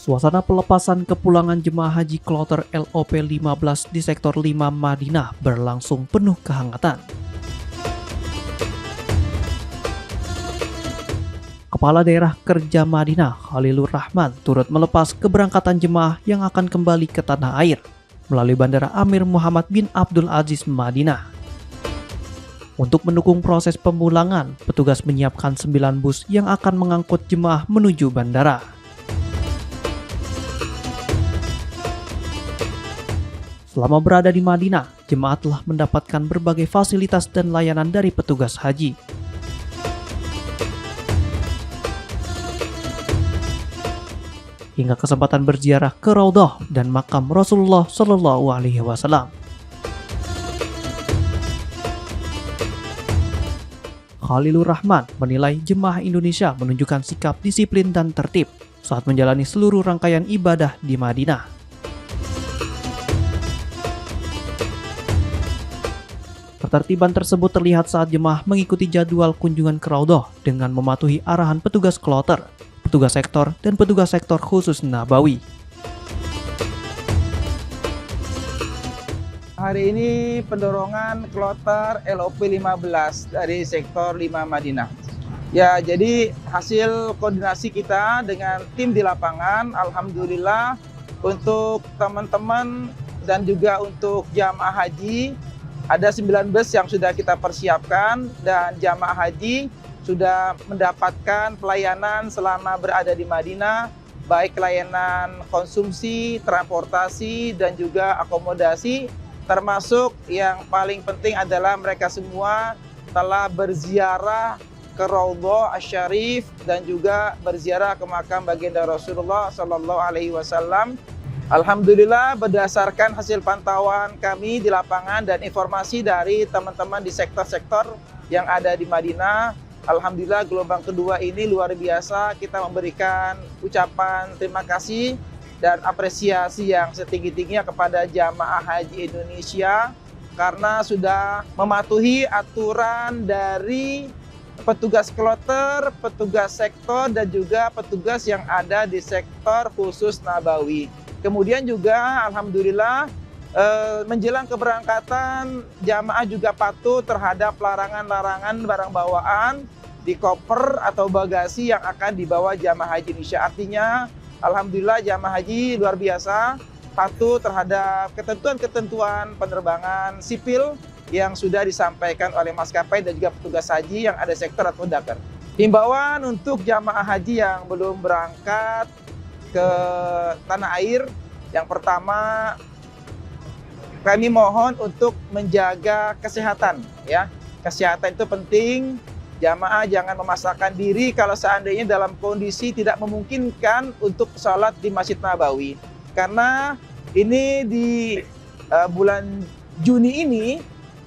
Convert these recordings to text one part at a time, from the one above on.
Suasana pelepasan kepulangan jemaah haji kloter LOP 15 di sektor 5 Madinah berlangsung penuh kehangatan. Kepala Daerah Kerja Madinah, Khalilur Rahman, turut melepas keberangkatan jemaah yang akan kembali ke tanah air melalui Bandara Amir Muhammad bin Abdul Aziz Madinah. Untuk mendukung proses pemulangan, petugas menyiapkan 9 bus yang akan mengangkut jemaah menuju bandara. Selama berada di Madinah, jemaah telah mendapatkan berbagai fasilitas dan layanan dari petugas haji. Hingga kesempatan berziarah ke Raudhah dan makam Rasulullah Shallallahu Alaihi Wasallam. Khalilur Rahman menilai jemaah Indonesia menunjukkan sikap disiplin dan tertib saat menjalani seluruh rangkaian ibadah di Madinah. Ketertiban tersebut terlihat saat jemaah mengikuti jadwal kunjungan ke Raudhah dengan mematuhi arahan petugas kloter, petugas sektor, dan petugas sektor khusus Nabawi. Hari ini pendorongan kloter LOP 15 dari sektor 5 Madinah. Ya, jadi hasil koordinasi kita dengan tim di lapangan, alhamdulillah untuk teman-teman dan juga untuk jamaah haji, ada 9 bus yang sudah kita persiapkan dan jamaah haji sudah mendapatkan pelayanan selama berada di Madinah, baik layanan konsumsi, transportasi, dan juga akomodasi, termasuk yang paling penting adalah mereka semua telah berziarah ke Raudhah Asy-Syarif dan juga berziarah ke makam baginda Rasulullah Shallallahu Alaihi Wasallam. Alhamdulillah berdasarkan hasil pantauan kami di lapangan dan informasi dari teman-teman di sektor-sektor yang ada di Madinah, alhamdulillah gelombang kedua ini luar biasa. Kita memberikan ucapan terima kasih dan apresiasi yang setinggi-tingginya kepada jamaah haji Indonesia karena sudah mematuhi aturan dari petugas kloter, petugas sektor, dan juga petugas yang ada di sektor khusus Nabawi. Kemudian juga alhamdulillah menjelang keberangkatan jamaah juga patuh terhadap larangan-larangan barang bawaan di koper atau bagasi yang akan dibawa jamaah haji Indonesia. Artinya alhamdulillah jamaah haji luar biasa patuh terhadap ketentuan-ketentuan penerbangan sipil yang sudah disampaikan oleh maskapai dan juga petugas haji yang ada sektor atau dakar. Himbauan untuk jamaah haji yang belum berangkat ke tanah air, yang pertama kami mohon untuk menjaga kesehatan, ya. Kesehatan itu penting. Jamaah jangan memaksakan diri kalau seandainya dalam kondisi tidak memungkinkan untuk sholat di Masjid Nabawi. Karena ini di bulan Juni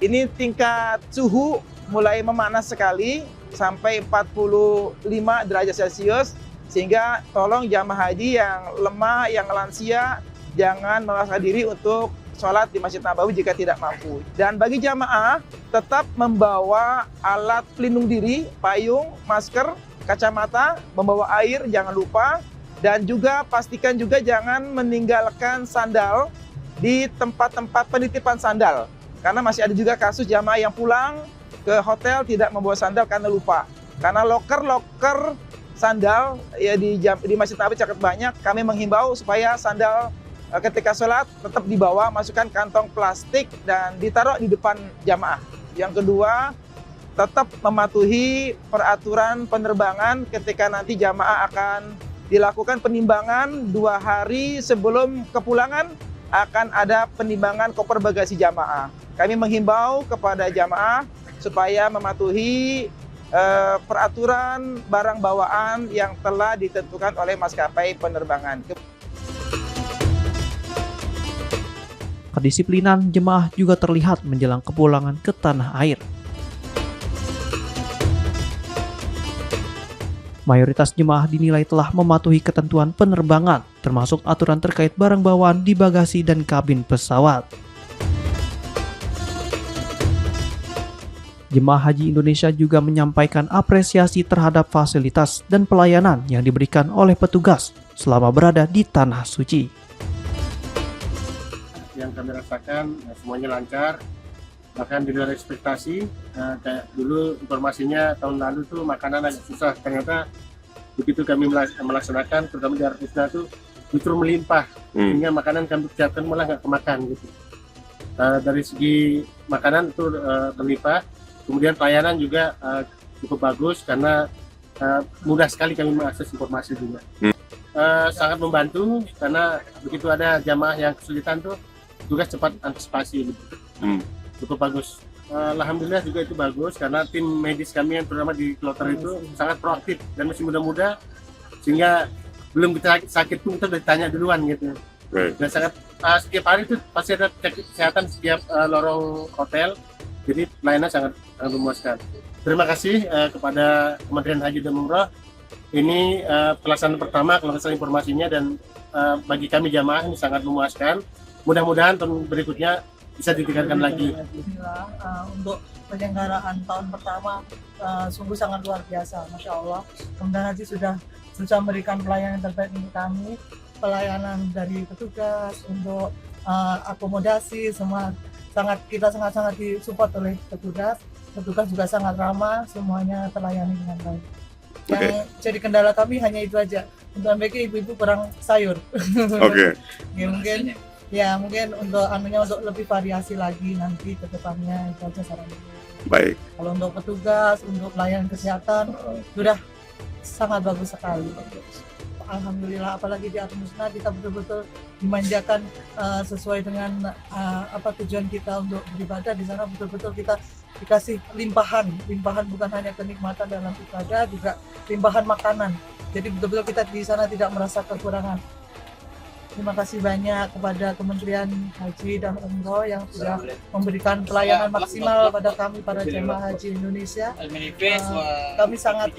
ini tingkat suhu mulai memanas sekali sampai 45 derajat Celcius. Sehingga tolong jamaah haji yang lemah, yang lansia, jangan memaksakan diri untuk sholat di Masjid Nabawi jika tidak mampu. Dan bagi jamaah, tetap membawa alat pelindung diri, payung, masker, kacamata, membawa air, jangan lupa. Dan juga pastikan juga jangan meninggalkan sandal di tempat-tempat penitipan sandal. Karena masih ada juga kasus jamaah yang pulang ke hotel tidak membawa sandal karena lupa. Karena loker sandal ya di Masjid Nabawi sangat banyak. Kami menghimbau supaya sandal ketika sholat tetap dibawa, masukkan kantong plastik dan ditaruh di depan jamaah. Yang kedua, tetap mematuhi peraturan penerbangan ketika nanti jamaah akan dilakukan penimbangan 2 hari sebelum kepulangan, akan ada penimbangan koper bagasi jamaah. Kami menghimbau kepada jamaah supaya mematuhi peraturan barang bawaan yang telah ditentukan oleh maskapai penerbangan. Kedisiplinan jemaah juga terlihat menjelang kepulangan ke tanah air. Mayoritas jemaah dinilai telah mematuhi ketentuan penerbangan, termasuk aturan terkait barang bawaan di bagasi dan kabin pesawat. Jemaah Haji Indonesia juga menyampaikan apresiasi terhadap fasilitas dan pelayanan yang diberikan oleh petugas selama berada di Tanah Suci. Yang kami rasakan semuanya lancar, bahkan di luar ekspektasi. Kayak dulu informasinya tahun lalu tuh makanan agak susah, ternyata begitu kami melaksanakan, terutama di Artisna tuh justru melimpah, sehingga makanan kami siapkan malah nggak kemakan gitu. Dari segi makanan itu berlimpah, kemudian pelayanan juga cukup bagus karena mudah sekali kami mengakses informasi juga. Sangat membantu karena begitu ada jamaah yang kesulitan tuh tugas cepat antisipasi gitu. Cukup bagus. Alhamdulillah juga itu bagus karena tim medis kami yang terutama di kloter itu sangat proaktif dan masih muda-muda, sehingga belum kita sakit pun kita udah ditanya duluan gitu. Dan sangat setiap hari itu pasti ada cek kesehatan setiap lorong hotel, jadi pelayanan sangat memuaskan. Terima kasih kepada Kementerian Haji dan Umroh. Ini pelaksanaan pertama kalau misalnya informasinya, dan bagi kami jamaah ini sangat memuaskan. Mudah-mudahan tahun berikutnya bisa ditingkatkan lagi. Untuk penyelenggaraan tahun pertama sungguh sangat luar biasa, Masya Allah. Kementerian Haji sudah memberikan pelayanan terbaik untuk kami, pelayanan dari petugas untuk akomodasi semua kita sangat disupport oleh petugas juga sangat ramah, semuanya terlayani dengan baik. Yang jadi kendala kami hanya itu aja, untuk MBK ibu-ibu kurang sayur. Mungkin untuk untuk lebih variasi lagi nanti ke depannya, itu aja sarannya. Baik. Kalau untuk petugas, untuk pelayanan kesehatan sudah sangat bagus sekali. Alhamdulillah, apalagi di Artisna kita betul-betul dimanjakan sesuai dengan tujuan kita untuk beribadah. Di sana betul-betul kita dikasih limpahan bukan hanya kenikmatan dalam ibadah, juga limpahan makanan. Jadi betul-betul kita di sana tidak merasa kekurangan. Terima kasih banyak kepada Kementerian Haji dan Umroh yang sudah memberikan pelayanan maksimal pada kami para jemaah haji Indonesia. Kami sangat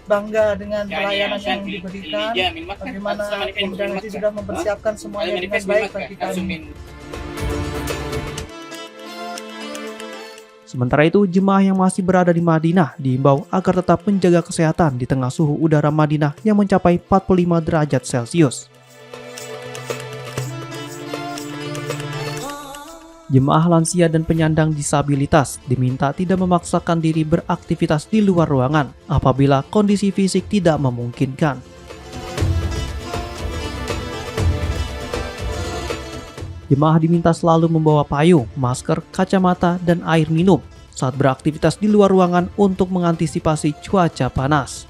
bangga dengan pelayanan yang diberikan. Bagaimana Kementerian Haji sudah mempersiapkan semuanya dengan baik bagi kami. Sementara itu, jemaah yang masih berada di Madinah diimbau agar tetap menjaga kesehatan di tengah suhu udara Madinah yang mencapai 45 derajat Celcius. Jemaah lansia dan penyandang disabilitas diminta tidak memaksakan diri beraktivitas di luar ruangan apabila kondisi fisik tidak memungkinkan. Jemaah diminta selalu membawa payung, masker, kacamata, dan air minum saat beraktivitas di luar ruangan untuk mengantisipasi cuaca panas.